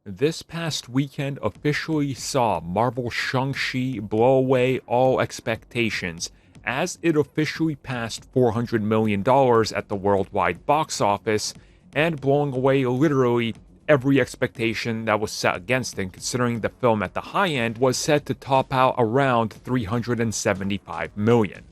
This past weekend officially saw Marvel Shang-Chi blow away all expectations as it officially passed $400 million at the worldwide box office and blowing away literally every expectation that was set against it, considering the film at the high end was set to top out around $375 million.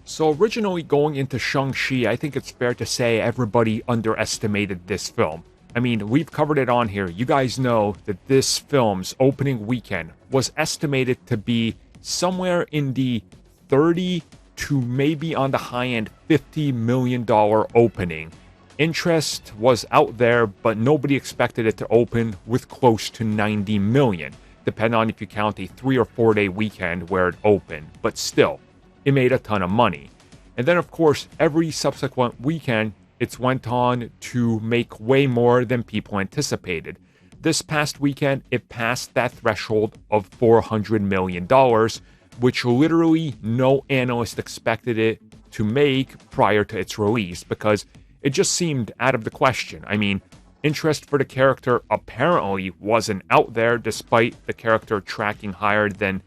So originally going into Shang-Chi, I think it's fair to say everybody underestimated this film. I mean, we've covered it on here. You guys know that this film's opening weekend was estimated to be somewhere in the 30 to maybe on the high end $50 million opening. Interest was out there, but nobody expected it to open with close to 90 million, depending on if you count a 3 or 4 day weekend where it opened. But still, it made a ton of money. And then, of course, every subsequent weekend, it's went on to make way more than people anticipated. This past weekend, it passed that threshold of $400 million, which literally no analyst expected it to make prior to its release, because it just seemed out of the question. I mean, interest for the character apparently wasn't out there, despite the character tracking higher than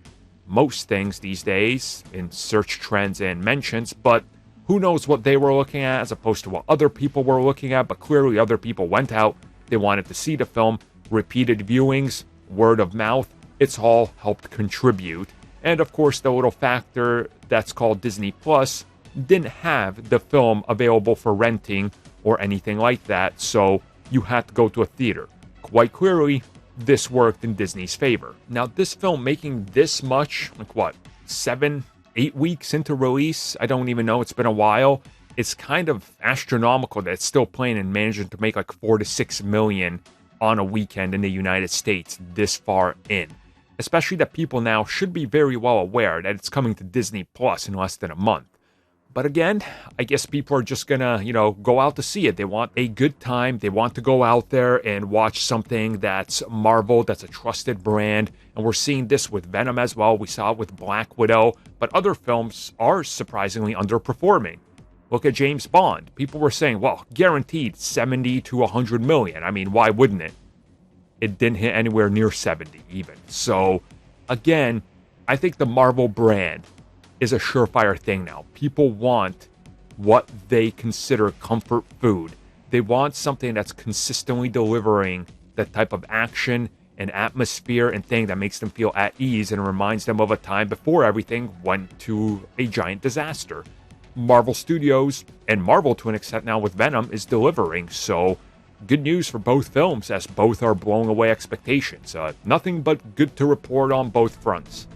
most things these days in search trends and mentions, but who knows what they were looking at as opposed to what other people were looking at. But clearly other people went out, they wanted to see the film, repeated viewings, word of mouth, it's all helped contribute. And of course the little factor that's called Disney Plus didn't have the film available for renting or anything like that, so you had to go to a theater. Quite clearly, this worked in Disney's favor. Now, this film making this much, like what, 7-8 weeks into release? I don't even know, it's been a while. It's kind of astronomical that it's still playing and managing to make like 4 to 6 million on a weekend in the United States this far in. Especially that people now should be very well aware that it's coming to Disney Plus in less than a month. But again, I guess people are just gonna, go out to see it. They want a good time. They want to go out there and watch something that's Marvel, that's a trusted brand. And we're seeing this with Venom as well. We saw it with Black Widow. But other films are surprisingly underperforming. Look at James Bond. People were saying, well, guaranteed 70 to 100 million. I mean, why wouldn't it? It didn't hit anywhere near 70 even. So, again, I think the Marvel brand is a surefire thing now. People want what they consider comfort food. They want something that's consistently delivering that type of action and atmosphere and thing that makes them feel at ease and reminds them of a time before everything went to a giant disaster. Marvel Studios and Marvel, to an extent now with Venom, is delivering. So good news for both films, as both are blowing away expectations. Nothing but good to report on both fronts.